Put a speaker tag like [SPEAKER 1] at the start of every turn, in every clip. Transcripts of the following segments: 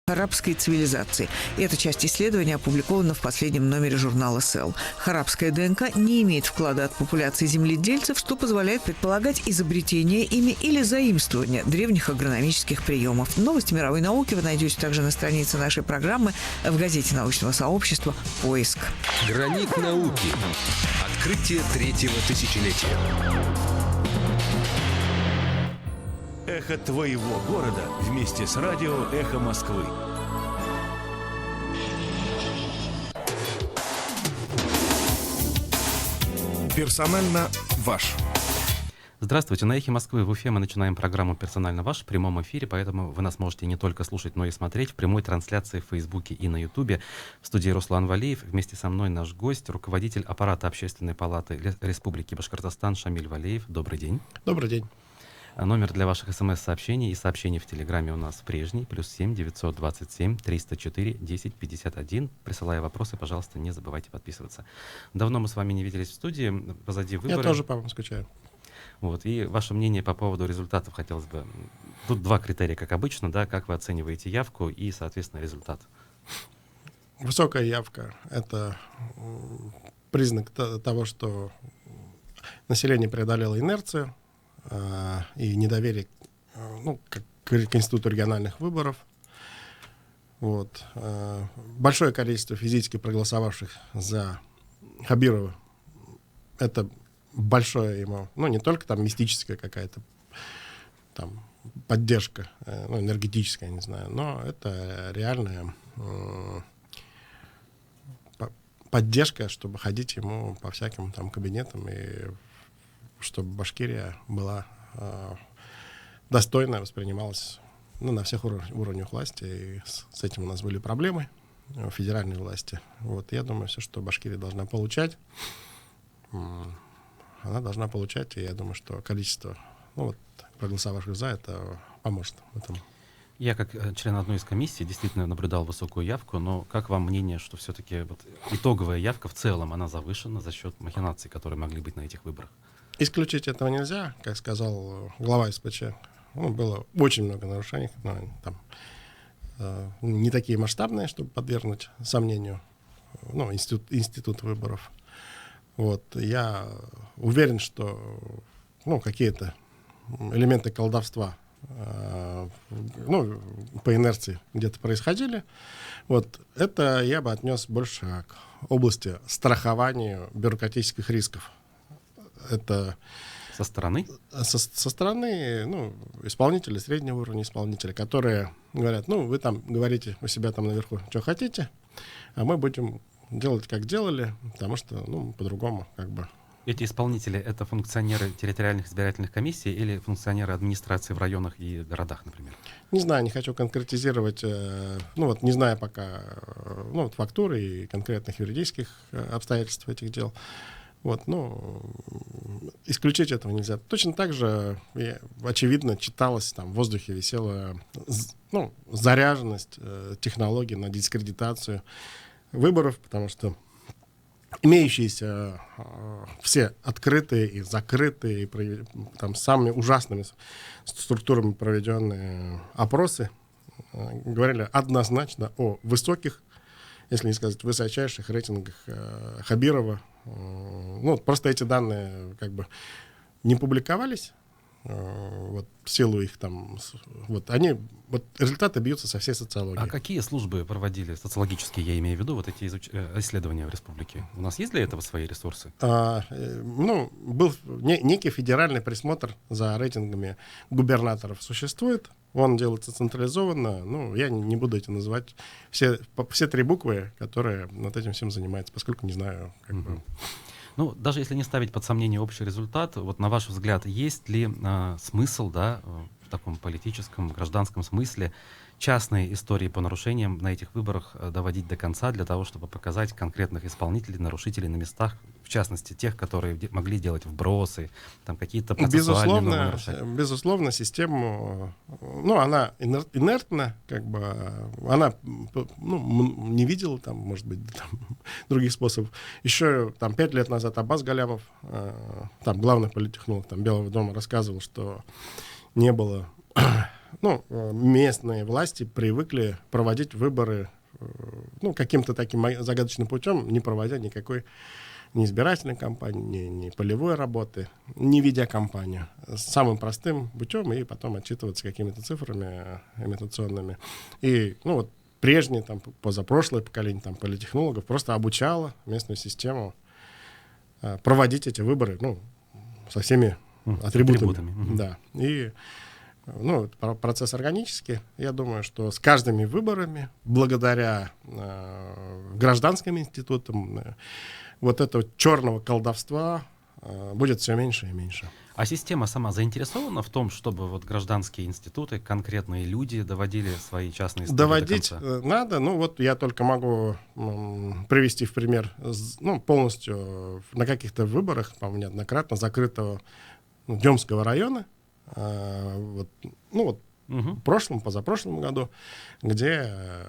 [SPEAKER 1] арабской цивилизации. Эта часть исследования опубликована в последнем номере журнала Cell. Арабская ДНК не имеет вклада от популяции земледельцев, что позволяет предполагать изобретение ими или заимствование древних агрономических приемов. Новости мировой науки вы найдете также на странице нашей программы в газете научного сообщества «Поиск».
[SPEAKER 2] Гранит науки. Открытие третьего тысячелетия.
[SPEAKER 3] Эхо твоего города вместе с радио «Эхо Москвы». Персонально ваш.
[SPEAKER 4] Здравствуйте, на «Эхе Москвы» в Уфе мы начинаем программу «Персонально ваш» в прямом эфире, поэтому вы нас можете не только слушать, но и смотреть в прямой трансляции в Фейсбуке и на Ютубе. В студии Руслан Валеев, вместе со мной наш гость, руководитель аппарата Общественной палаты Республики Башкортостан Шамиль Валеев. Добрый день.
[SPEAKER 5] Добрый день.
[SPEAKER 4] Номер для ваших смс-сообщений и сообщений в Телеграме у нас прежний, +7 927 304 1051. Присылая вопросы, пожалуйста, не забывайте подписываться. Давно мы с вами не виделись в студии, позади выборы.
[SPEAKER 5] Я тоже по вам скучаю.
[SPEAKER 4] Вот, и ваше мнение по поводу результатов хотелось бы. Тут два критерия, как обычно, да, как вы оцениваете явку и, соответственно, результат.
[SPEAKER 5] Высокая явка — это признак того, что население преодолело инерцию и недоверие к институту региональных выборов. Вот. Большое количество физически проголосовавших за Хабирова — это большое ему, не только там мистическая какая-то там поддержка, энергетическая, не знаю, но это реальная поддержка, чтобы ходить ему по всяким там кабинетам и чтобы Башкирия была достойно воспринималась на всех уровнях власти. И с этим у нас были проблемы в федеральной власти. Вот, я думаю, все, что Башкирия должна получать, она должна получать, и я думаю, что количество проголосовавших за это поможет этому.
[SPEAKER 4] Я, как член одной из комиссий, действительно наблюдал высокую явку, но как вам мнение, что все-таки итоговая явка в целом, она завышена за счет махинаций, которые могли быть на этих выборах?
[SPEAKER 5] Исключить этого нельзя, как сказал глава СПЧ. Было очень много нарушений, не такие масштабные, чтобы подвергнуть сомнению институт выборов. Вот. Я уверен, что какие-то элементы колдовства по инерции где-то происходили. Вот. Это я бы отнес больше к области страхования бюрократических рисков. Это
[SPEAKER 4] со стороны?
[SPEAKER 5] Со стороны исполнителей, среднего уровня исполнителей, которые говорят, вы там говорите у себя там наверху, что хотите, а мы будем делать, как делали, потому что, по-другому как бы.
[SPEAKER 4] Эти исполнители — это функционеры территориальных избирательных комиссий или функционеры администрации в районах и городах, например?
[SPEAKER 5] Не знаю, не хочу конкретизировать, не знаю пока фактуры и конкретных юридических обстоятельств этих дел. Вот, исключить этого нельзя. Точно так же, очевидно, читалось, там в воздухе висела заряженность технологий на дискредитацию выборов, потому что имеющиеся все открытые и закрытые, и там самыми ужасными структурами проведенные опросы говорили однозначно о высоких, если не сказать высочайших рейтингах Хабирова. Просто эти данные как бы не публиковались, в силу их там, результаты бьются со всей социологии.
[SPEAKER 4] А какие службы проводили, социологические, я имею в виду, эти исследования в республике? У нас есть для этого свои ресурсы?
[SPEAKER 5] Был некий федеральный присмотр за рейтингами губернаторов существует. Он делается централизованно. Я не буду эти называть все три буквы, которые над этим всем занимаются, поскольку не знаю, как бы.
[SPEAKER 4] Даже если не ставить под сомнение общий результат, на ваш взгляд, есть ли смысл, в таком политическом, гражданском смысле, частные истории по нарушениям на этих выборах доводить до конца для того, чтобы показать конкретных исполнителей, нарушителей на местах, в частности, тех, которые могли делать вбросы, там какие-то процессуальные нарушения?
[SPEAKER 5] Безусловно, система, она инертна, как бы, она не видела, там, может быть, других способов. Еще 5 лет назад Аббас Галямов, главный политтехнолог Белого дома, рассказывал, что не было местные власти привыкли проводить выборы каким-то таким загадочным путем, не проводя никакой ни избирательной кампании, ни полевой работы, не ведя кампанию. Самым простым путем и потом отчитываться какими-то цифрами имитационными. И, прежнее, позапрошлое поколение политтехнологов просто обучало местную систему проводить эти выборы, со всеми атрибутами. Да. И процесс органический. Я думаю, что с каждыми выборами, благодаря гражданским институтам, вот этого черного колдовства будет все меньше и меньше.
[SPEAKER 4] А система сама заинтересована в том, чтобы вот гражданские институты, конкретные люди доводили свои частные истории
[SPEAKER 5] доводить
[SPEAKER 4] до конца?
[SPEAKER 5] надо. Я только могу привести в пример, полностью на каких-то выборах, по-моему, неоднократно закрытого Демского района, в прошлом, позапрошлом году, где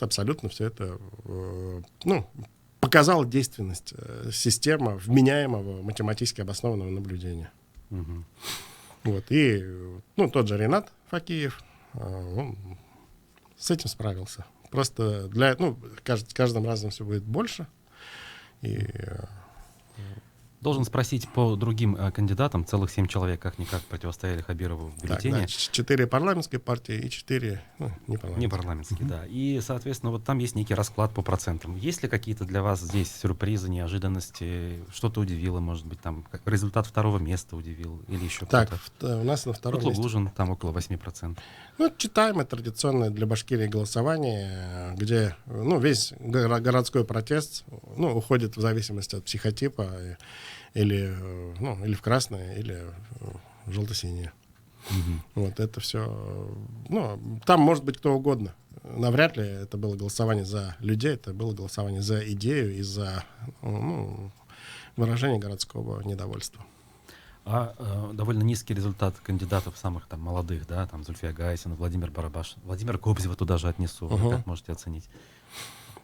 [SPEAKER 5] абсолютно все это, показала действенность системы вменяемого математически обоснованного наблюдения. И тот же Ренат Факиев, он с этим справился. Просто каждым разом все будет больше.
[SPEAKER 4] Должен спросить по другим кандидатам. Целых 7 человек как-никак противостояли Хабирову в бюллетене.
[SPEAKER 5] 4 парламентские партии и 4 непарламентские.
[SPEAKER 4] Непарламентские, да. И, соответственно, вот там есть некий расклад по процентам. Есть ли какие-то для вас здесь сюрпризы, неожиданности? Что-то удивило, может быть, там результат 2-го места удивил? Или еще кто-то?
[SPEAKER 5] У нас на 2-м месте.
[SPEAKER 4] Лужин, там около 8%.
[SPEAKER 5] Читаемое традиционное для Башкирии голосование, где весь городской протест уходит в зависимости от психотипа или в красное, или в желто-синее. Это все. Там может быть кто угодно. Навряд ли это было голосование за людей, это было голосование за идею и за выражение городского недовольства.
[SPEAKER 4] Довольно низкий результат кандидатов самых молодых, да, Зульфия Гайсина, Владимир Барабаш, Владимир Кобзева туда же отнесу. Вы как можете оценить?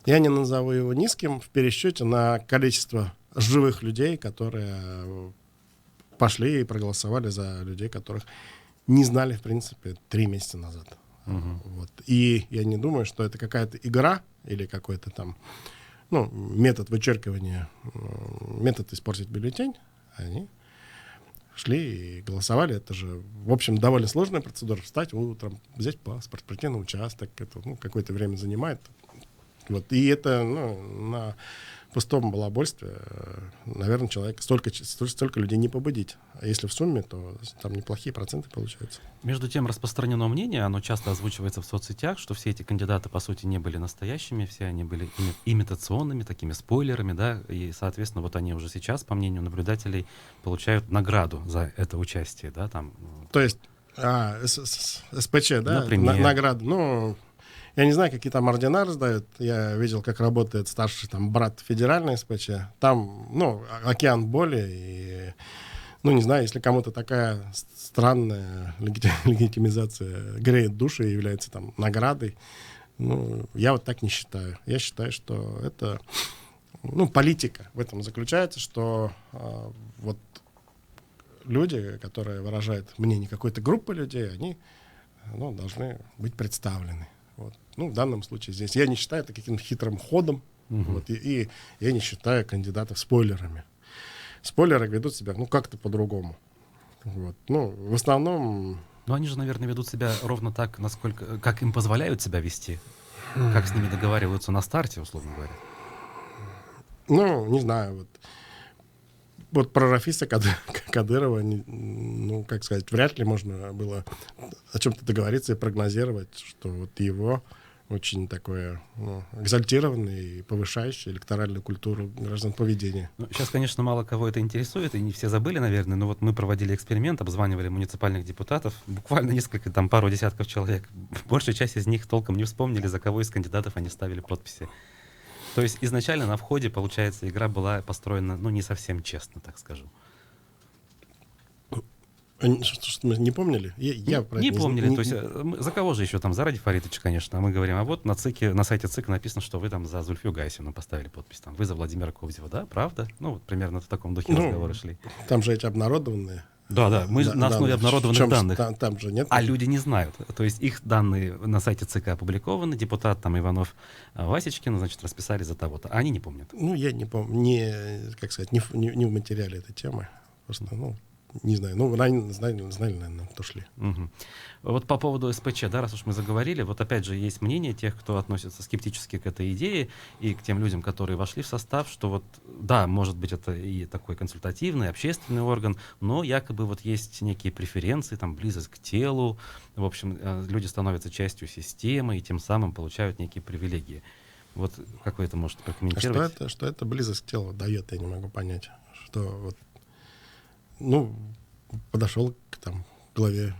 [SPEAKER 5] Я не назову его низким в пересчете на количество живых людей, которые пошли и проголосовали за людей, которых не знали, в принципе, 3 месяца назад. И я не думаю, что это какая-то игра или какой-то метод вычеркивания, метод испортить бюллетень. Они шли и голосовали. Это же, в общем, довольно сложная процедура. Встать утром, взять паспорт, прийти на участок. Это какое-то время занимает. И это на пустом балабольстве, наверное, столько людей не победить. А если в сумме, то там неплохие проценты получаются.
[SPEAKER 4] Между тем, распространено мнение, оно часто озвучивается в соцсетях, что все эти кандидаты, по сути, не были настоящими, все они были имитационными, такими спойлерами, да, и, соответственно, вот они уже сейчас, по мнению наблюдателей, получают награду за это участие, да, там.
[SPEAKER 5] То есть, СПЧ, да, награду, я не знаю, какие там ордена раздают. Я видел, как работает старший брат федеральной СПЧ. Там, океан боли. И, не знаю, если кому-то такая странная легитимизация греет души и является наградой, я так не считаю. Я считаю, что это, политика в этом заключается, что люди, которые выражают мнение какой-то группы людей, они, должны быть представлены. В данном случае здесь я не считаю это каким-то хитрым ходом, и я не считаю кандидатов спойлерами. Спойлеры ведут себя как-то по-другому. В основном.
[SPEAKER 4] Они же, наверное, ведут себя ровно так, как им позволяют себя вести, как с ними договариваются на старте, условно говоря.
[SPEAKER 5] Не знаю. Про Рафиса Кадырова, вряд ли можно было о чем-то договориться и прогнозировать, что его очень такое экзальтированное и повышающее электоральную культуру граждан поведения.
[SPEAKER 4] Сейчас, конечно, мало кого это интересует, и не все забыли, наверное, но мы проводили эксперимент, обзванивали муниципальных депутатов, буквально пару десятков человек. Большая часть из них толком не вспомнили, за кого из кандидатов они ставили подписи. То есть изначально на входе, получается, игра была построена, не совсем честно, так скажу.
[SPEAKER 5] Что мы не помнили?
[SPEAKER 4] Не помнили. То есть за кого же еще за Ради Фаритовича, конечно. А мы говорим, а вот на сайте ЦИК написано, что вы за Зульфию Гайсину поставили подпись. Вы за Владимира Кобзева, да? Правда? Примерно в таком духе разговоры шли.
[SPEAKER 5] Там же эти обнародованные
[SPEAKER 4] Да, мы на основе обнародованных данных.
[SPEAKER 5] Там же нет.
[SPEAKER 4] А люди не знают. То есть их данные на сайте ЦК опубликованы, депутат там Иванов Васечкин, значит, расписали за того-то. А они не помнят.
[SPEAKER 5] Ну, я не помню, как сказать, не в материале этой темы. Просто, не знаю. Знали, наверное, кто шли.
[SPEAKER 4] Угу. Вот по поводу СПЧ, да, раз уж мы заговорили, вот опять же есть мнение тех, кто относится скептически к этой идее, и к тем людям, которые вошли в состав, что вот, да, может быть, это и такой консультативный, общественный орган, но якобы вот есть некие преференции, там, близость к телу, в общем, люди становятся частью системы и тем самым получают некие привилегии. Вот как вы это можете прокомментировать?
[SPEAKER 5] Что это близость к телу дает, я не могу понять. Что вот, подошел к главе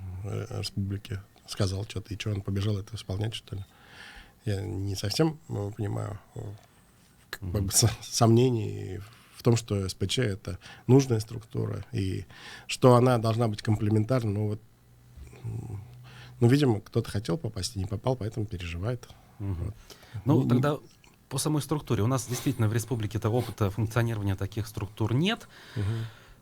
[SPEAKER 5] республики, сказал что-то, и что, он побежал это исполнять, что ли? Я не совсем понимаю сомнений в том, что СПЧ — это нужная структура, и что она должна быть комплементарна. Видимо, кто-то хотел попасть и не попал, поэтому переживает. Вот.
[SPEAKER 4] Тогда по самой структуре. У нас действительно в республике-то опыта функционирования таких структур нет.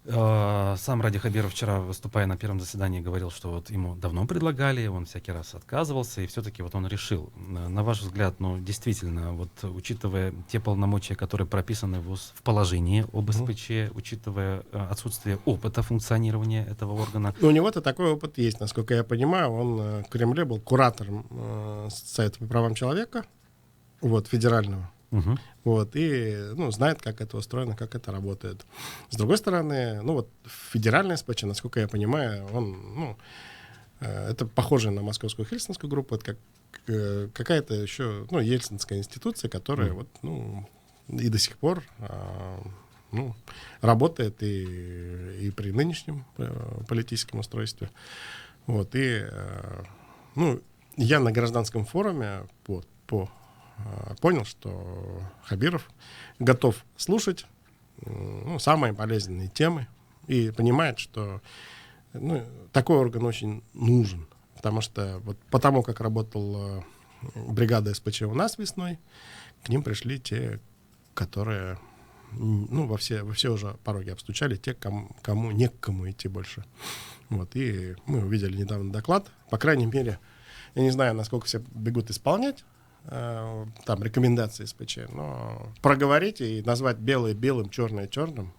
[SPEAKER 4] Сам Ради Хабиров вчера, выступая на первом заседании, говорил, что вот ему давно предлагали, он всякий раз отказывался, и все-таки вот он решил. На ваш взгляд, действительно, вот учитывая те полномочия, которые прописаны в положении об СПЧ, учитывая отсутствие опыта функционирования этого органа.
[SPEAKER 5] У него-то такой опыт есть, насколько я понимаю. Он в Кремле был куратором Совета по правам человека, федерального. И знает, как это устроено, как это работает. С другой стороны, федеральный СПЧ, насколько я понимаю, он, это похоже на московскую хельсинскую группу, это как какая-то еще, ельцинская институция, которая и до сих пор работает и при нынешнем политическом устройстве. Я на гражданском форуме понял, что Хабиров готов слушать самые полезные темы и понимает, что такой орган очень нужен. Потому что потому как работала бригада СПЧ у нас весной, к ним пришли те, которые во все уже пороги обстучали, те, кому не к кому идти больше. И мы увидели недавно доклад. По крайней мере, я не знаю, насколько все бегут исполнять рекомендации СПЧ, но проговорить и назвать белое белым, черное черным,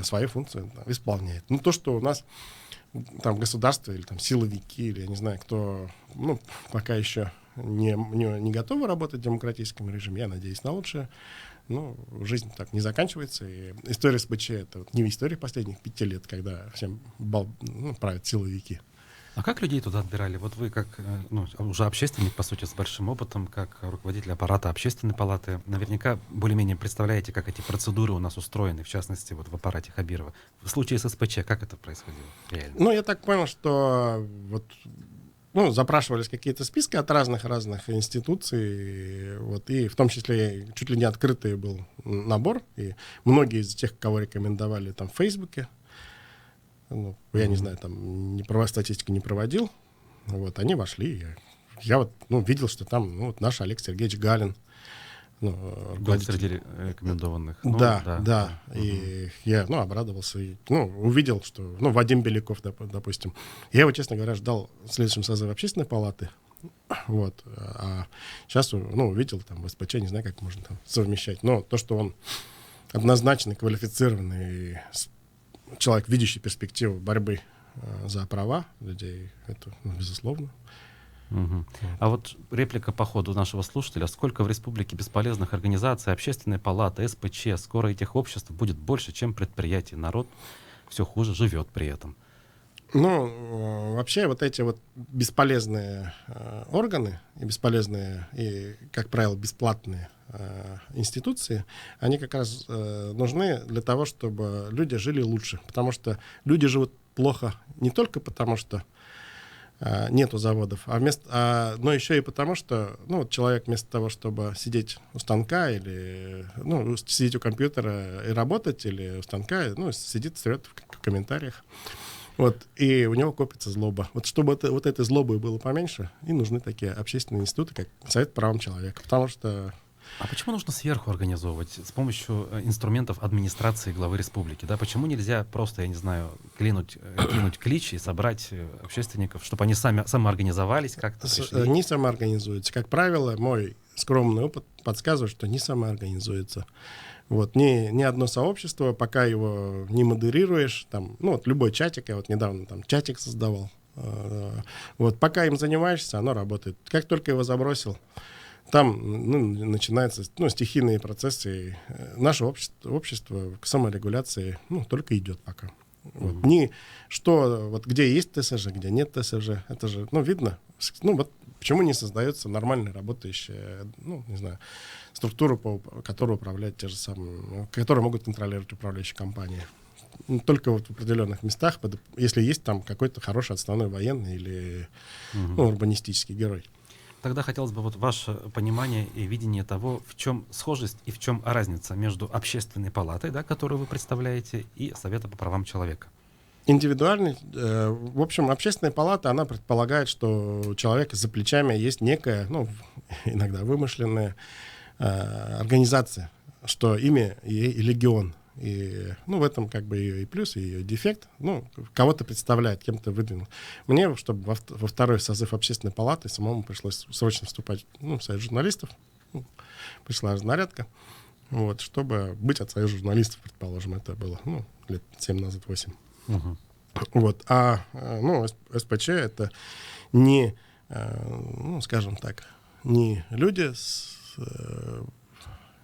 [SPEAKER 5] свою функцию исполняет. То, что у нас государство или силовики, или я не знаю, кто пока еще не готовы работать в демократическом режиме, я надеюсь на лучшее. Жизнь так не заканчивается. И история СПЧ — это не история последних 5 лет, когда всем правят силовики.
[SPEAKER 4] А как людей туда отбирали? Вот вы как уже общественник, по сути, с большим опытом, как руководитель аппарата Общественной палаты, наверняка более-менее представляете, как эти процедуры у нас устроены, в частности, в аппарате Хабирова. В случае с СПЧ, как это происходило реально?
[SPEAKER 5] Я так понял, что запрашивались какие-то списки от разных институций, и в том числе чуть ли не открытый был набор, и многие из тех, кого рекомендовали в Фейсбуке, я не знаю, статистику не проводил. Они вошли. Я видел, что там наш Олег Сергеевич Галин.
[SPEAKER 4] Среди рекомендованных.
[SPEAKER 5] Да. И я обрадовался. И, увидел, что Вадим Беляков, допустим. Я его, честно говоря, ждал в следующем созыве Общественной палаты. А сейчас увидел в СПЧ, не знаю, как можно совмещать. Но то, что он однозначно квалифицированный человек, видящий перспективу борьбы за права людей, это безусловно.
[SPEAKER 4] А вот реплика по ходу нашего слушателя. Сколько в республике бесполезных организаций, Общественной палаты, СПЧ, скоро этих обществ будет больше, чем предприятий. Народ все хуже живет при этом.
[SPEAKER 5] Вообще эти бесполезные органы и бесполезные, и, как правило, бесплатные институции, они как раз нужны для того, чтобы люди жили лучше. Потому что люди живут плохо не только потому, что нету заводов, но еще и потому, что человек вместо того, чтобы сидеть у станка или сидеть у компьютера и работать, или у станка, сидит, срет в комментариях. И у него копится злоба. Чтобы этой злобы было поменьше, и нужны такие общественные институты, как Совет по правам человека. Потому что
[SPEAKER 4] А почему нужно сверху организовывать с помощью инструментов администрации главы республики? Да? Почему нельзя просто, я не знаю, кинуть клич и собрать общественников, чтобы они самоорганизовались как-то? Пришли?
[SPEAKER 5] Не самоорганизуются. Как правило, мой скромный опыт подсказывает, что не самоорганизуется. Вот, ни одно сообщество, пока его не модерируешь, там, ну, вот любой чатик, я вот недавно там чатик создавал, вот, пока им занимаешься, оно работает. Как только его забросил, там начинаются стихийные процессы. И наше общество к саморегуляции только идет пока. Вот. Где есть ТСЖ, где нет ТСЖ, это же видно. Вот почему не создается нормально работающая, не знаю, структура, которой управляют те же самые, которые могут контролировать управляющие компании. Только вот в определенных местах, если есть там какой-то хороший отставной военный или урбанистический герой.
[SPEAKER 4] Тогда хотелось бы ваше понимание и видение того, в чем схожесть и в чем разница между общественной палатой, да, которую вы представляете, и Советом по правам человека.
[SPEAKER 5] Индивидуальный. В общем, общественная палата, она предполагает, что у человека за плечами есть некая, иногда вымышленная организация, что имя ей легион. И, в этом как бы ее и плюс, и ее дефект. Кого-то представляет, кем-то выдвинул. Мне, чтобы во второй созыв общественной палаты, самому пришлось срочно вступать в союз журналистов. Пришла разнарядка. Вот, чтобы быть от союза журналистов, предположим, это было лет 7 назад, 8.
[SPEAKER 4] Угу.
[SPEAKER 5] Вот. СПЧ это не, скажем так, не люди,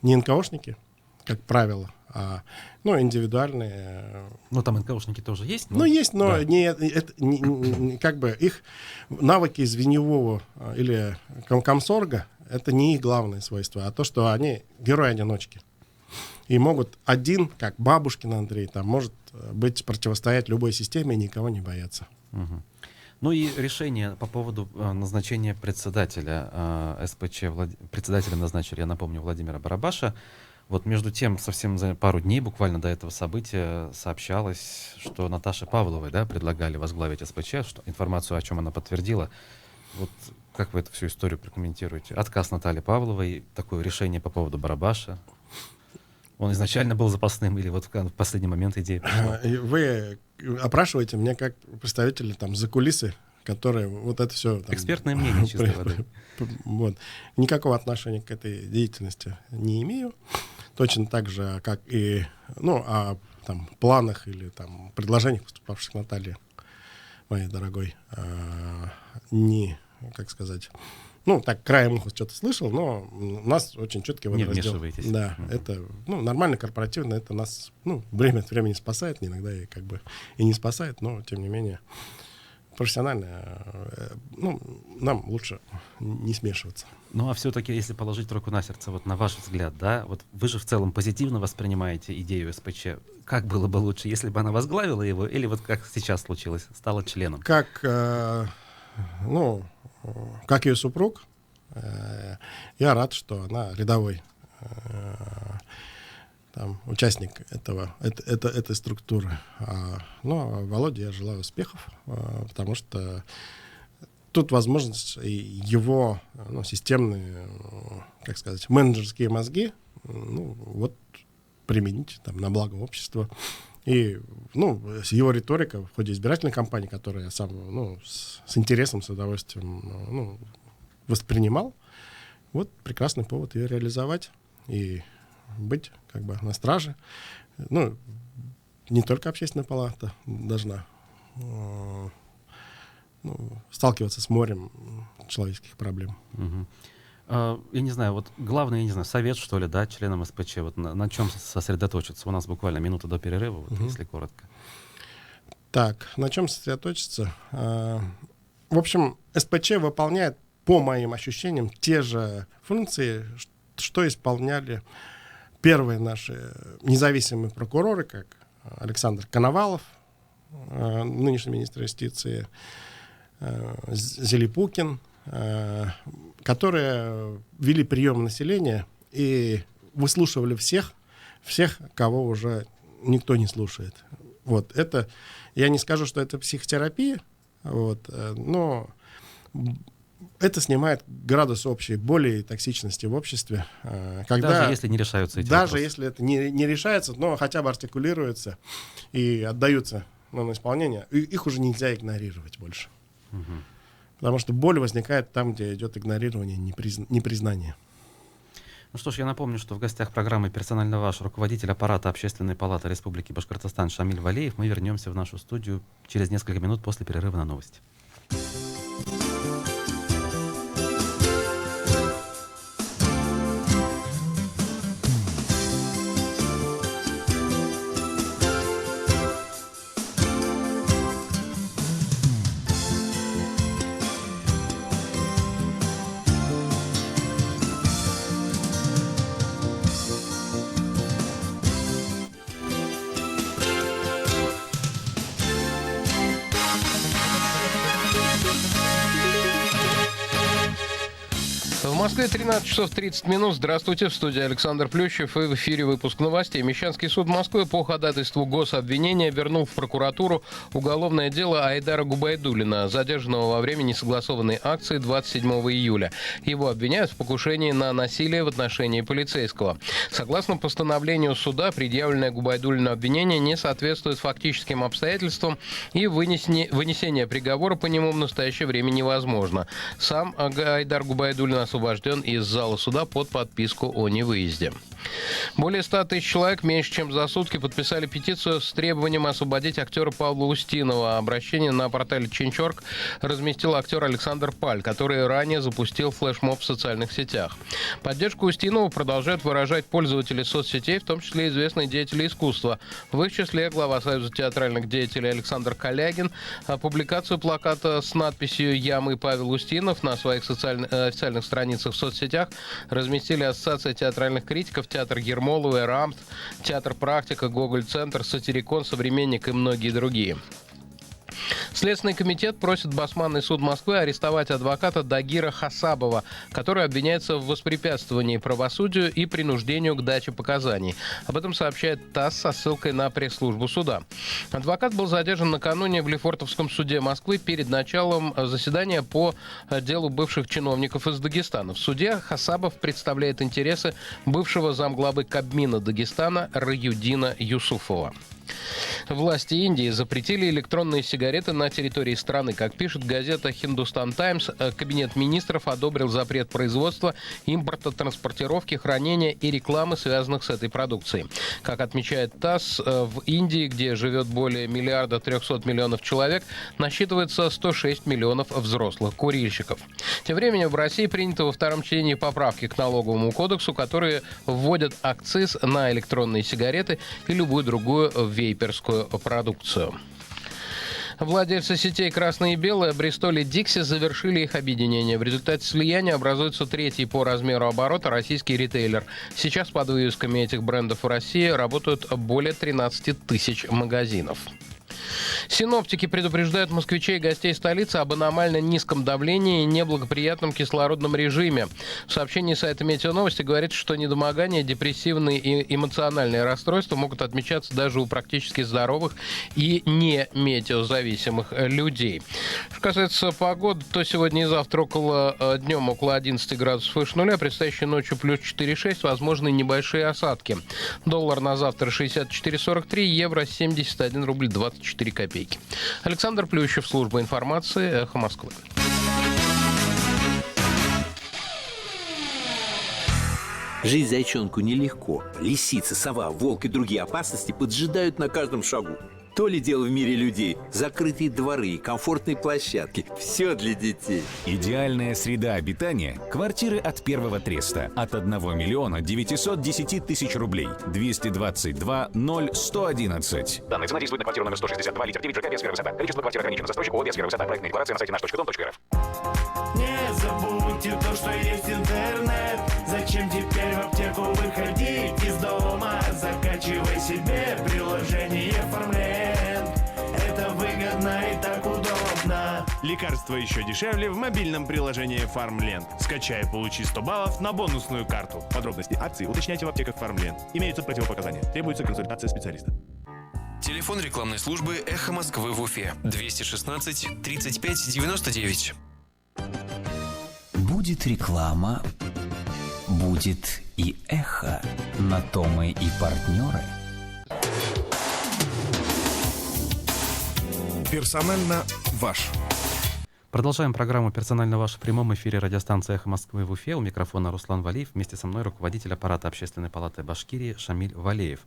[SPEAKER 5] не НКОшники, как правило, а индивидуальные.
[SPEAKER 4] Там НКОшники тоже есть.
[SPEAKER 5] Есть, но
[SPEAKER 4] да.
[SPEAKER 5] Как бы их навыки звеньевого или комсорга это не их главное свойство, а то, что они герои-одиночки. И могут один, как Бабушкин Андрей, там может противостоять любой системе и никого не бояться.
[SPEAKER 4] Угу. И решение по поводу назначения председателя СПЧ, председателем назначили, я напомню, Владимира Барабаша. Вот между тем, совсем за пару дней, буквально до этого события, сообщалось, что Наташе Павловой, предлагали возглавить СПЧ, что информацию, о чем она подтвердила. Вот как вы эту всю историю прокомментируете? Отказ Натальи Павловой, такое решение по поводу Барабаша. Он изначально был запасным или вот в последний момент идея пришла?
[SPEAKER 5] Вы опрашиваете меня как представители за кулисы, которые вот это все...
[SPEAKER 4] Экспертное мнение чистой воды.
[SPEAKER 5] Вот. Никакого отношения к этой деятельности не имею. Точно так же, как и о планах или предложениях, поступавших Наталье, моей дорогой, не, как сказать... краем уха что-то слышал, но у нас очень четкий водораздел.
[SPEAKER 4] Не вмешиваетесь.
[SPEAKER 5] Да, это нормально, корпоративно, это нас время от времени спасает, иногда и и не спасает, но тем не менее профессионально нам лучше не смешиваться.
[SPEAKER 4] А все-таки, если положить руку на сердце, на ваш взгляд, вы же в целом позитивно воспринимаете идею СПЧ. Как было бы лучше, если бы она возглавила его, или как сейчас случилось, стала членом?
[SPEAKER 5] Как ее супруг, я рад, что она рядовой участник этой структуры. А Володе я желаю успехов, потому что тут возможность его системные, как сказать, менеджерские мозги применить на благо общества. И его риторика в ходе избирательной кампании, которую я сам с интересом, с удовольствием воспринимал, прекрасный повод ее реализовать и быть на страже. Не только общественная палата должна сталкиваться с морем человеческих проблем.
[SPEAKER 4] Угу. Я не знаю, главный, совет, что ли, членам СПЧ, на чем сосредоточиться? У нас буквально минута до перерыва, если коротко.
[SPEAKER 5] Так, на чем сосредоточиться? В общем, СПЧ выполняет, по моим ощущениям, те же функции, что исполняли первые наши независимые прокуроры, как Александр Коновалов, нынешний министр юстиции, Зелепукин, которые вели прием населения и выслушивали всех, кого уже никто не слушает. Это, я не скажу, что это психотерапия, но это снимает градус общей боли и токсичности в обществе. Когда,
[SPEAKER 4] даже если не решаются эти
[SPEAKER 5] даже
[SPEAKER 4] вопросы.
[SPEAKER 5] если это не решается, но хотя бы артикулируется и отдаются на исполнение, их уже нельзя игнорировать больше. Потому что боль возникает там, где идет игнорирование, непризнание.
[SPEAKER 4] Ну что ж, я напомню, что в гостях программы «Персонально ваш» руководитель аппарата Общественной палаты Республики Башкортостан Шамиль Валеев. Мы вернемся в нашу студию через несколько минут после перерыва на новости.
[SPEAKER 6] В Москве 13 часов 30 минут. Здравствуйте, в студии Александр Плющев, и в эфире выпуск новостей. Мещанский суд Москвы по ходатайству гособвинения вернул в прокуратуру уголовное дело Айдара Губайдуллина, задержанного во время несогласованной акции 27 июля. Его обвиняют в покушении на насилие в отношении полицейского. Согласно постановлению суда, предъявленное Губайдуллину обвинение не соответствует фактическим обстоятельствам, и вынесение приговора по нему в настоящее время невозможно. Сам Айдар Губайдуллин освобожден из зала суда под подписку о невыезде. Более 100 тысяч человек меньше чем за сутки подписали петицию с требованием освободить актера Павла Устинова. Обращение на портале Change.org разместил актер Александр Паль, который ранее запустил флешмоб в социальных сетях. Поддержку Устинова продолжают выражать пользователи соцсетей, в том числе известные деятели искусства. В их числе глава Союза театральных деятелей Александр Калягин. Публикацию плаката с надписью «Я, мы, Павел Устинов» на своих официальных страницах в соцсетях разместили Ассоциация театральных критиков, театр Ермоловой, РАМТ, театр «Практика», Гоголь-центр, Сатирикон, «Современник» и многие другие. Следственный комитет просит Басманный суд Москвы арестовать адвоката Дагира Хасабова, который обвиняется в воспрепятствовании правосудию и принуждению к даче показаний. Об этом сообщает ТАСС со ссылкой на пресс-службу суда. Адвокат был задержан накануне в Лефортовском суде Москвы перед началом заседания по делу бывших чиновников из Дагестана. В суде Хасабов представляет интересы бывшего замглавы Кабмина Дагестана Раюдина Юсуфова. Власти Индии запретили электронные сигареты на территории страны. Как пишет газета «Хиндустан Таймс», Кабинет министров одобрил запрет производства, импорта, транспортировки, хранения и рекламы, связанных с этой продукцией. Как отмечает ТАСС, в Индии, где живет более 1 300 000 000 человек, насчитывается 106 миллионов взрослых курильщиков. Тем временем в России приняты во втором чтении поправки к налоговому кодексу, которые вводят акциз на электронные сигареты и любую другую вейперскую продукцию. Владельцы сетей «Красное и белое», Бристоль и Дикси завершили их объединение. В результате слияния образуется третий по размеру оборота российский ритейлер. Сейчас под вывесками этих брендов в России работают более 13 тысяч магазинов. Синоптики предупреждают москвичей и гостей столицы об аномально низком давлении и неблагоприятном кислородном режиме. В сообщении сайта «Метеоновости» говорится, что недомогание, депрессивные и эмоциональные расстройства могут отмечаться даже у практически здоровых и не метеозависимых людей. Что касается погоды, то сегодня и завтра днем около 11 градусов выше нуля, предстоящей ночью плюс 4,6, возможны небольшие осадки. Доллар на завтра 64,43, евро 71 рубль 24 копейки. Александр Плющев, служба информации, «Эхо Москвы».
[SPEAKER 7] Жить зайчонку нелегко. Лисицы, сова, волк и другие опасности поджидают на каждом шагу. То ли дело в мире людей. Закрытые дворы, комфортные площадки. Все для детей.
[SPEAKER 8] Идеальная среда обитания – квартиры от Первого Треста. От 1 910 000 рублей. 222 0111.
[SPEAKER 9] Данная цена действует на квартиру номер 162, литр 9, ЖК Весфера высота. Количество квартир ограничено. Застройщик ООО Весфера высота. Проектная декларация на сайте наш.дом.рф.
[SPEAKER 10] Не забудьте то, что есть интернет. Зачем теперь в аптеку выходить из дома? Закачивай себе приложение «Фармленд». Это выгодно и так удобно.
[SPEAKER 3] Лекарства еще дешевле в мобильном приложении «Фармленд». Скачай, получи 100 баллов на бонусную карту. Подробности акции уточняйте в аптеках «Фармленд». Имеются противопоказания. Требуется консультация специалиста.
[SPEAKER 11] Телефон рекламной службы «Эхо Москвы» в Уфе. 216 35 99.
[SPEAKER 12] будет реклама, будет и эхо. На то мы и партнеры.
[SPEAKER 13] Персонально ваш.
[SPEAKER 4] Продолжаем программу «Персонально ваш» в прямом эфире радиостанции «Эхо Москвы» в Уфе. У микрофона Руслан Валиев. Вместе со мной руководитель аппарата Общественной палаты Башкирии Шамиль Валеев.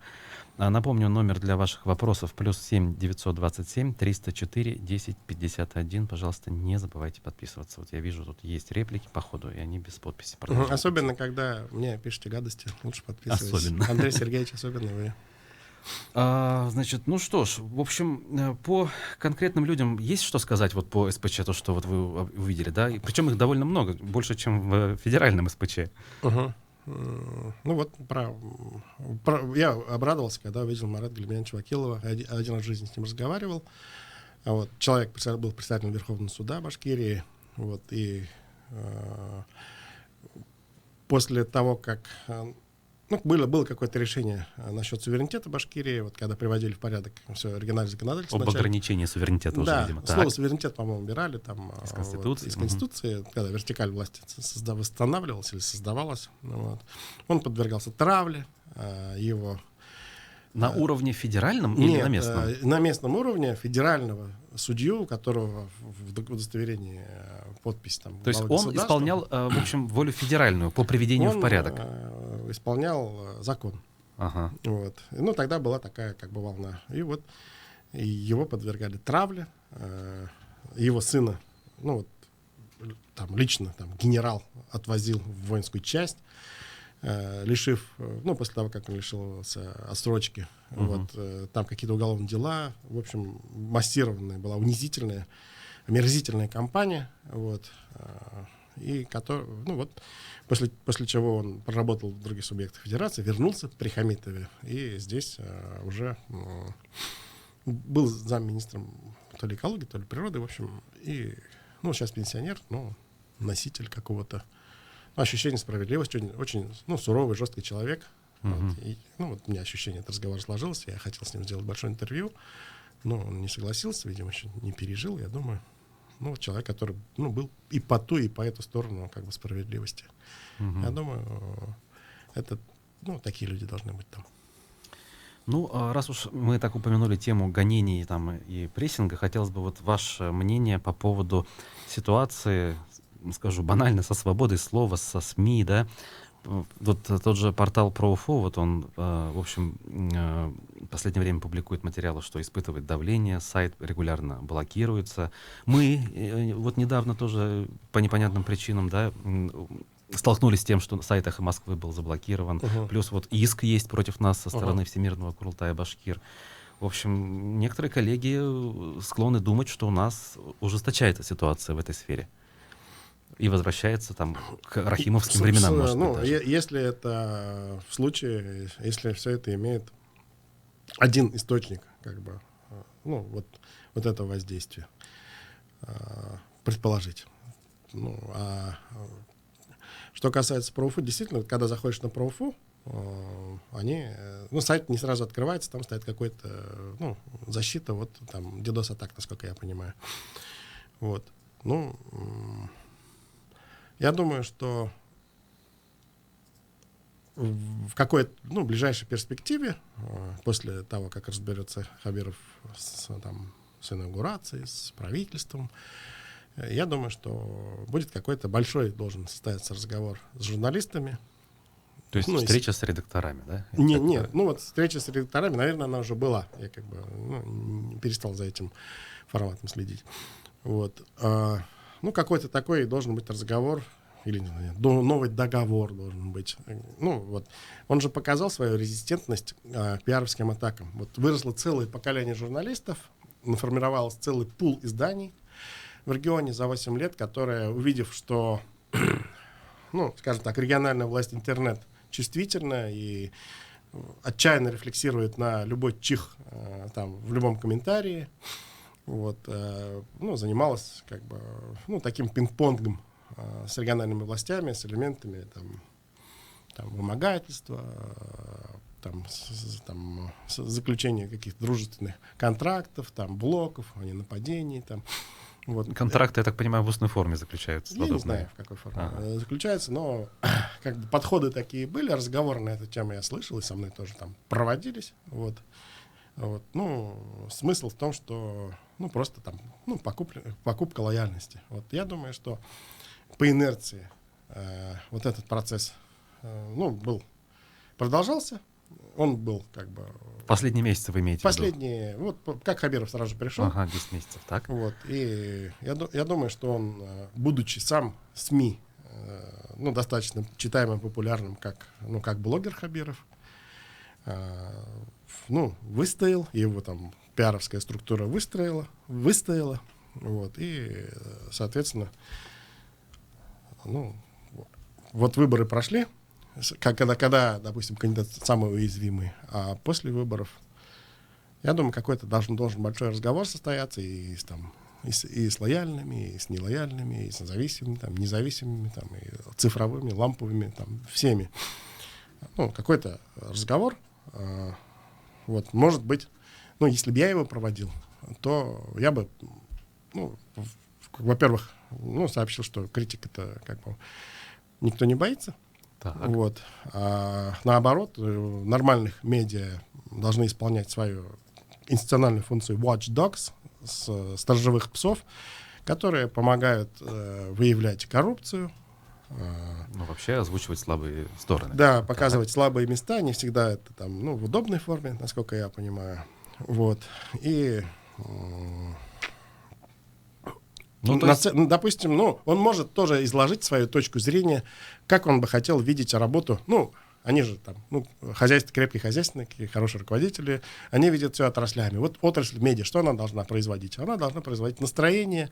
[SPEAKER 4] Напомню, номер для ваших вопросов +7 927 304 10 51. Пожалуйста, не забывайте подписываться. Вот я вижу, тут есть реплики по ходу, и они без подписи.
[SPEAKER 5] Особенно, когда мне пишете гадости, лучше подписывайтесь.
[SPEAKER 4] Особенно.
[SPEAKER 5] Андрей Сергеевич, особенно вы.
[SPEAKER 4] Значит, ну что ж, в общем, по конкретным людям есть что сказать вот по СПЧ, то, что вот вы увидели, да? И причем их довольно много, больше, чем в федеральном СПЧ.
[SPEAKER 5] Ну вот, я обрадовался, когда увидел Марата Галимьяновича Вакилова. Один раз в жизни с ним разговаривал. Вот, человек был председателем Верховного суда Башкирии. Вот, и после того, как... было какое-то решение насчет суверенитета Башкирии, вот когда приводили в порядок все региональное законодательство.
[SPEAKER 4] Об ограничении суверенитета уже, видимо.
[SPEAKER 5] Слово суверенитет, по-моему, убирали там
[SPEAKER 4] из Конституции.
[SPEAKER 5] Из Конституции, когда вертикаль власти восстанавливалась или создавалась. Вот. Он подвергался травле, его...
[SPEAKER 4] На уровне федеральном или на местном?
[SPEAKER 5] На местном уровне федерального судью, у которого в удостоверении подпись там.
[SPEAKER 4] То есть он исполнял, в общем, волю федеральную по приведению в порядок?
[SPEAKER 5] Он исполнял закон.
[SPEAKER 4] Ага.
[SPEAKER 5] Вот. Ну, тогда была такая как бы волна. И вот его подвергали травле. Его сына, ну вот, там лично там, генерал отвозил в воинскую часть, лишив, ну, после того, как он лишился отсрочки, вот, там какие-то уголовные дела, в общем, массированная была унизительная, омерзительная кампания, вот, и ну, вот, после чего он проработал в других субъектах федерации, вернулся при Хамитове, и здесь уже был замминистром то ли экологии, то ли природы, в общем, и, ну, сейчас пенсионер, но носитель какого-то ощущение справедливости, очень ну, суровый, жесткий человек. Вот, и, ну, вот у меня ощущение, этот разговор сложился, я хотел с ним сделать большое интервью, но он не согласился, видимо, еще не пережил, я думаю. Ну, вот человек, который ну, был и по ту, и по эту сторону как бы справедливости. Я думаю, это, ну, такие люди должны быть там.
[SPEAKER 4] Ну, раз уж мы так упомянули тему гонений там, и прессинга, хотелось бы вот ваше мнение по поводу ситуации, скажу банально, со свободой слова, со СМИ, да. Вот тот же портал ПроУФО, вот он, в общем, в последнее время публикует материалы, что испытывает давление, сайт регулярно блокируется. Мы вот недавно тоже по непонятным причинам, да, столкнулись с тем, что сайт «Эхо Москвы» был заблокирован. Плюс вот иск есть против нас со стороны Всемирного Курултая Башкир. В общем, некоторые коллеги склонны думать, что у нас ужесточается ситуация в этой сфере. И возвращается там к рахимовским временам. Может
[SPEAKER 5] ну,
[SPEAKER 4] быть,
[SPEAKER 5] если это в случае, если все это имеет один источник, как бы, ну, вот этого воздействия, предположить. Ну, что касается ПроУФО, действительно, когда заходишь на ПроУФО, ну, сайт не сразу открывается, там стоит какой-то, ну, защита, вот там DDoS-атак, насколько я понимаю. Вот. Ну, я думаю, что в какой-то, ну, ближайшей перспективе, после того, как разберется Хабиров с инаугурацией, с правительством, я думаю, что будет какой-то большой, должен состояться разговор с журналистами.
[SPEAKER 4] То есть встреча с редакторами, да?
[SPEAKER 5] Нет, ну вот встреча с редакторами, наверное, она уже была. Я как бы перестал за этим форматом следить. Вот. Ну, какой-то такой должен быть разговор, или новый договор должен быть. Ну, вот. Он же показал свою резистентность к пиаровским атакам. Вот выросло целое поколение журналистов, наформировалось целый пул изданий в регионе за 8 лет, которые, увидев, что, ну, скажем так, региональная власть интернет чувствительна и отчаянно рефлексирует на любой чих там, в любом комментарии, вот, ну, занималась как бы, ну, таким пинг-понгом с региональными властями, с элементами там вымогательства, заключения каких-то дружественных контрактов, там, блоков, а не нападений, там, Вот.
[SPEAKER 4] Контракты, я так понимаю, в устной форме заключаются.
[SPEAKER 5] Я не знаю, в какой форме заключаются, но как бы подходы такие были, разговоры на эту тему я слышал, и со мной тоже там проводились. Вот. Ну, смысл в том, что просто там покупка лояльности. Вот я думаю, что по инерции вот этот процесс продолжался. Он был как бы...
[SPEAKER 4] Последние месяцы вы имеете в
[SPEAKER 5] виду? Вот как Хабиров сразу же пришел.
[SPEAKER 4] 10 месяцев, так?
[SPEAKER 5] Вот, и я думаю, что он, будучи сам СМИ, достаточно читаемым, популярным, как блогер Хабиров, выстоял, его там пиаровская структура выстояла, вот, и, соответственно, вот выборы прошли, когда, допустим, кандидат самый уязвимый, а после выборов, я думаю, какой-то должен большой разговор состояться и с лояльными, и с нелояльными, и с зависимыми, независимыми, и цифровыми, ламповыми, всеми. Какой-то разговор, вот, может быть, если бы я его проводил, то я бы, во-первых, сообщил, что критика-то никто не боится. Вот. А наоборот, нормальных медиа должны исполнять свою институциональную функцию watch dogs, сторожевых псов, которые помогают выявлять коррупцию.
[SPEAKER 4] Вообще озвучивать слабые стороны.
[SPEAKER 5] Да, показывать слабые места, не всегда это в удобной форме, насколько я понимаю. Вот. И... допустим, он может тоже изложить свою точку зрения, как он бы хотел видеть работу. Они же крепкие хозяйственники, хорошие руководители, они видят все отраслями. Вот отрасль медиа, что она должна производить? Она должна производить настроение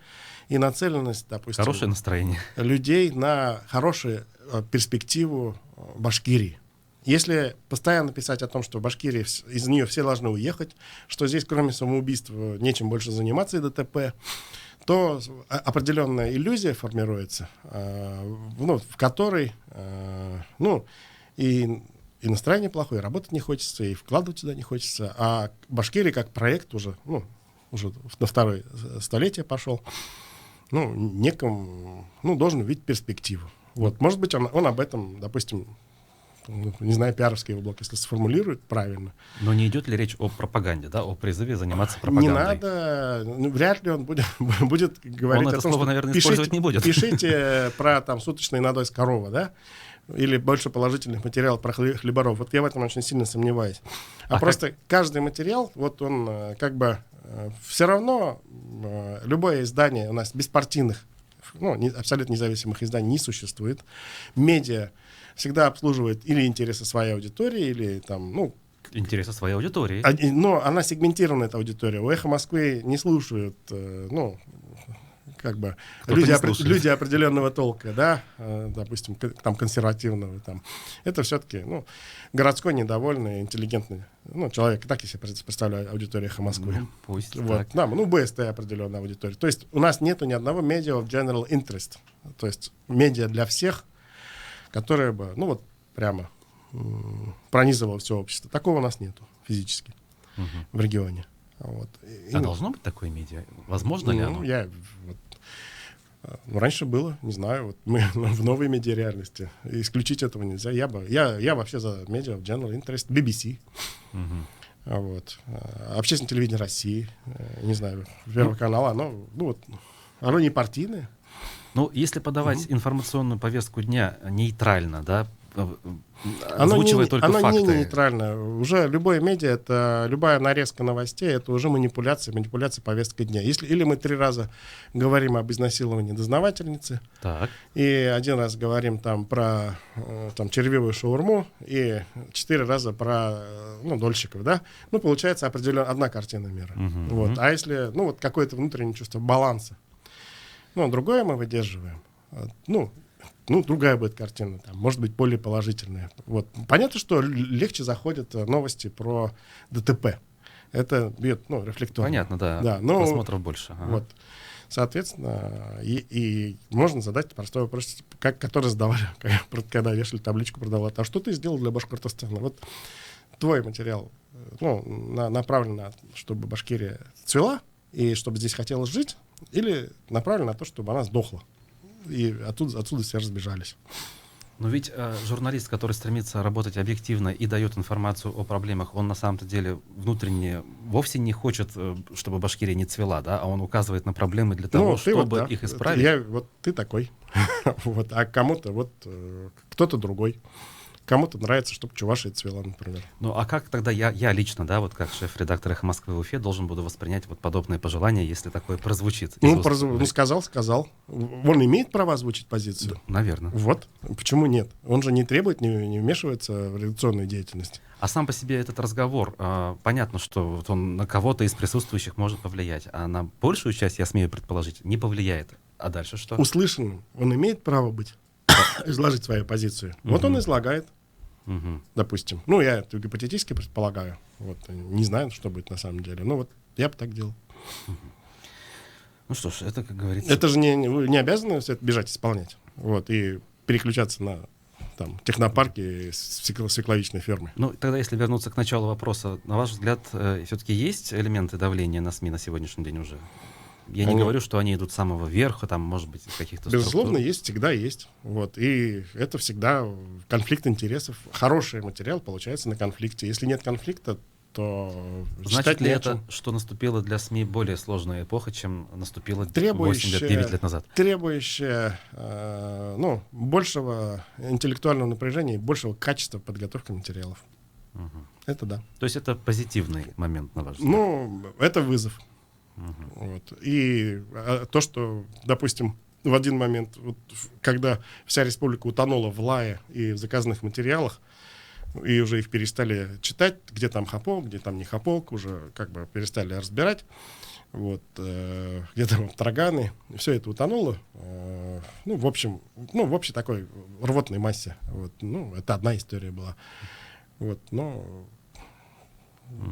[SPEAKER 5] и нацеленность, допустим,
[SPEAKER 4] хорошее настроение
[SPEAKER 5] людей на хорошую перспективу Башкирии. Если постоянно писать о том, что в Башкирии из нее все должны уехать, что здесь кроме самоубийства нечем больше заниматься и ДТП, то определенная иллюзия формируется, в которой и настроение плохое, и работать не хочется, и вкладывать сюда не хочется. А Башкирия как проект уже на второе столетие пошел, некому должен видеть перспективу. Вот, может быть, он об этом, допустим, не знаю, пиаровский его блог, если сформулирует правильно.
[SPEAKER 4] Но не идет ли речь о пропаганде, о призыве заниматься пропагандой?
[SPEAKER 5] Не надо, вряд ли он будет говорить
[SPEAKER 4] он
[SPEAKER 5] о том,
[SPEAKER 4] слово, наверное, использовать не будет.
[SPEAKER 5] Пишите про суточный надой с коровы, или больше положительных материалов про хлеборов. Вот я в этом очень сильно сомневаюсь. Просто каждый материал, он все равно любое издание у нас беспартийных, абсолютно независимых изданий не существует. Медиа всегда обслуживает или интересы своей аудитории, или
[SPEAKER 4] интересы своей аудитории.
[SPEAKER 5] Но она сегментирована, эта аудитория. У «Эхо Москвы» не слушают, люди определенного толка, допустим, консервативного. Это все-таки, городской, недовольный, интеллигентный человек. Так я себе представляю аудиторию «Эхо Москвы».
[SPEAKER 4] Пусть
[SPEAKER 5] вот.
[SPEAKER 4] так.
[SPEAKER 5] БСТ определенная аудитория. То есть у нас нету ни одного медиа of general interest. То есть медиа для всех, которое бы, прямо пронизывало все общество. Такого у нас нету физически в регионе. Вот.
[SPEAKER 4] Должно быть такое медиа? Возможно ли оно?
[SPEAKER 5] Раньше было, не знаю. Мы в новой медиа-реальности. Исключить этого нельзя. Я вообще за медиа of general interest. BBC. Вот. Общественное телевидение России. Не знаю, Первый канал. Оно не партийное.
[SPEAKER 4] Если подавать информационную повестку дня нейтрально, озвучивая только факты.
[SPEAKER 5] Оно не нейтрально. Уже любое медиа, это любая нарезка новостей, это уже манипуляция повесткой дня. Или мы 3 раза говорим об изнасиловании дознавательницы, и 1 раз говорим про червивую шаурму, и 4 раза про дольщиков, получается определенно одна картина мира. Вот. А если какое-то внутреннее чувство баланса, другое мы выдерживаем, другая будет картина, может быть, более положительная. Вот. Понятно, что легче заходят новости про ДТП. Это бьет, рефлекторно.
[SPEAKER 4] Понятно, да. Просмотров больше.
[SPEAKER 5] Вот. Соответственно, и можно задать простой вопрос, который задавали, когда вешали табличку, продавали. А что ты сделал для Башкортостана? Вот твой материал направлен на, чтобы Башкирия цвела, и чтобы здесь хотелось жить, или направлен на то, чтобы она сдохла. И отсюда все разбежались.
[SPEAKER 4] Но ведь журналист, который стремится работать объективно и дает информацию о проблемах, он на самом-то деле внутренне вовсе не хочет, чтобы Башкирия не цвела, да, а он указывает на проблемы для того, чтобы их исправить.
[SPEAKER 5] Ты такой, а кому-то кто-то другой. Кому-то нравится, чтобы Чувашия цвела, например.
[SPEAKER 4] Ну, а как тогда я лично, да, вот как шеф-редактор «Эхо Москвы» в Уфе должен буду воспринять вот подобные пожелания, если такое прозвучит?
[SPEAKER 5] Сказал. Он имеет право озвучить позицию?
[SPEAKER 4] Да, наверное.
[SPEAKER 5] Вот. Почему нет? Он же не требует, не вмешивается в редакционную деятельность.
[SPEAKER 4] А сам по себе этот разговор, понятно, что вот он на кого-то из присутствующих может повлиять, а на большую часть, я смею предположить, не повлияет. А дальше что?
[SPEAKER 5] Услышанным он имеет право быть? Изложить свою позицию. Вот он излагает, допустим. Ну, я это гипотетически предполагаю. Вот, не знаю, что будет на самом деле. Ну, вот я бы так делал.
[SPEAKER 4] Ну что ж, это, как говорится...
[SPEAKER 5] Это же не обязаны все это бежать исполнять. Вот, и переключаться на там, технопарки свекловичной фермы.
[SPEAKER 4] Ну, тогда, если вернуться к началу вопроса, на ваш взгляд, все-таки есть элементы давления на СМИ на сегодняшний день уже? Я не говорю, что они идут с самого верха, там, может быть, каких-то
[SPEAKER 5] безусловно, есть, всегда есть. Вот. И это всегда конфликт интересов. Хороший материал получается на конфликте. Если нет конфликта, то
[SPEAKER 4] значит ли это, что наступила для СМИ более сложная эпоха, чем наступила 8-9 лет назад?
[SPEAKER 5] Требующая большего интеллектуального напряжения и большего качества подготовки материалов. Это да.
[SPEAKER 4] То есть это позитивный момент, на ваш взгляд?
[SPEAKER 5] Ну, это вызов. Вот. И то, что, допустим, в один момент, вот, когда вся республика утонула в лае и в заказанных материалах, и уже их перестали читать, где там хапок, где там не хапок, уже как бы перестали разбирать, вот, где там тарганы, все это утонуло, в общей такой рвотной массе. Вот, это одна история была. Вот, но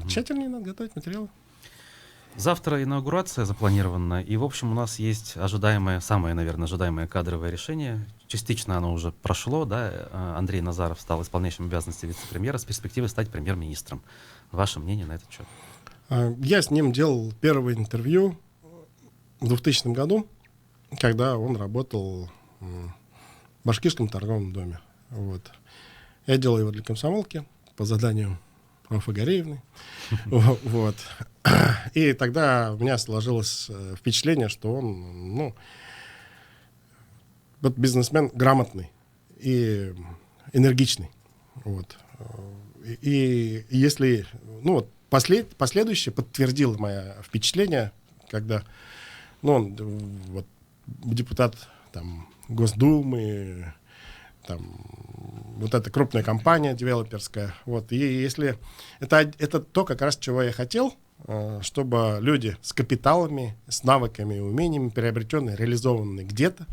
[SPEAKER 5] тщательнее надо готовить материалы.
[SPEAKER 4] Завтра инаугурация запланирована, и, в общем, у нас есть самое, наверное, ожидаемое кадровое решение. Частично оно уже прошло, да. Андрей Назаров стал исполняющим обязанности вице-премьера с перспективой стать премьер-министром. Ваше мнение на этот счет?
[SPEAKER 5] Я с ним делал первое интервью в 2000 году, когда он работал в Башкирском торговом доме. Вот. Я делал его для комсомолки по заданию Рафы Гореевны. Вот. И тогда у меня сложилось впечатление, что он, бизнесмен грамотный и энергичный. Вот. И если, последующее подтвердило мое впечатление, когда, он депутат там Госдумы, там, вот эта крупная компания девелоперская. Вот. И если это то, как раз чего я хотел, чтобы люди с капиталами, с навыками и умениями, приобретенные, реализованные где-то,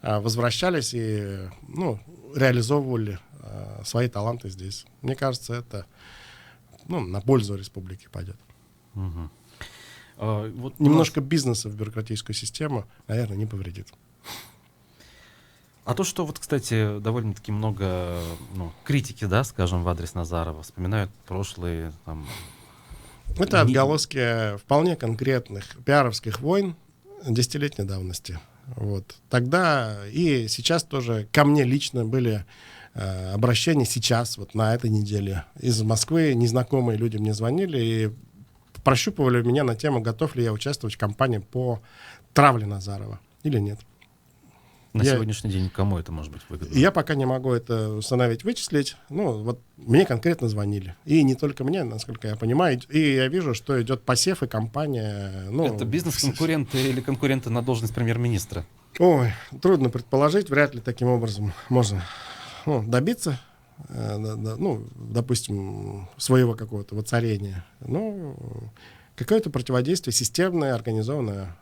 [SPEAKER 5] возвращались и реализовывали свои таланты здесь. Мне кажется, это на пользу республике пойдет. Немножко бизнеса в бюрократическую систему, наверное, не повредит.
[SPEAKER 4] А то, что кстати, довольно-таки много критики, да, скажем, в адрес Назарова, вспоминают прошлые там...
[SPEAKER 5] Это отголоски вполне конкретных пиаровских войн десятилетней давности. Вот. Тогда и сейчас тоже ко мне лично были обращения сейчас, вот на этой неделе. Из Москвы незнакомые люди мне звонили и прощупывали меня на тему, готов ли я участвовать в кампании по травле Назарова или нет.
[SPEAKER 4] На сегодняшний день кому это может быть выгодно?
[SPEAKER 5] Я пока не могу это установить, вычислить. Мне конкретно звонили. И не только мне, насколько я понимаю. И я вижу, что идет посев и кампания.
[SPEAKER 4] Это бизнес-конкуренты или конкуренты на должность премьер-министра?
[SPEAKER 5] Ой, трудно предположить. Вряд ли таким образом можно добиться, допустим, своего какого-то воцарения. Какое-то противодействие системное, организованное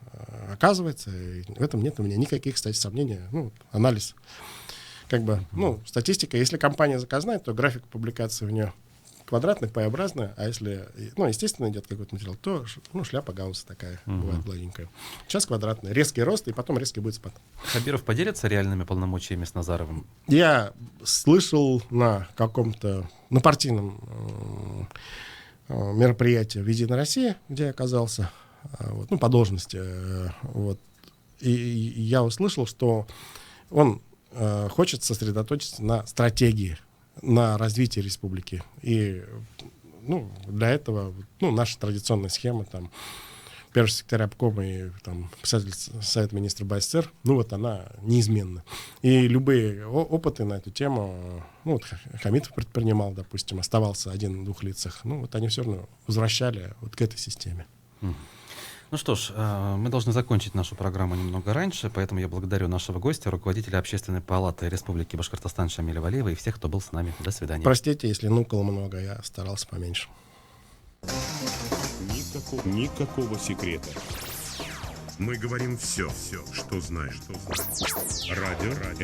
[SPEAKER 5] оказывается. И в этом нет у меня никаких, кстати, сомнений. Анализ. Статистика. Если компания заказная, то график публикации у нее квадратный, П-образный. А если, естественно, идет какой-то материал, то шляпа Гаусса такая, бывает гладенькая. Сейчас квадратный. Резкий рост, и потом резкий будет спад.
[SPEAKER 4] Хабиров поделится реальными полномочиями с Назаровым?
[SPEAKER 5] Я слышал на партийном мероприятие в «Единой России», где я оказался, вот, ну, по должности. Вот. И я услышал, что он хочет сосредоточиться на стратегии, на развитии республики. И ну, для этого наша традиционная схема, там, первый секретарь обкома и там, председатель Совета министров БССР, она неизменна. И любые опыты на эту тему, вот Хамитов предпринимал, допустим, оставался один в двух лицах, они все равно возвращали вот к этой системе.
[SPEAKER 4] Ну что ж, мы должны закончить нашу программу немного раньше, поэтому я благодарю нашего гостя, руководителя Общественной палаты Республики Башкортостан Шамиля Валиева и всех, кто был с нами. До свидания.
[SPEAKER 5] Простите, если нукал много, я старался поменьше.
[SPEAKER 3] Никакого секрета.
[SPEAKER 13] Мы говорим все, что знаешь. Радио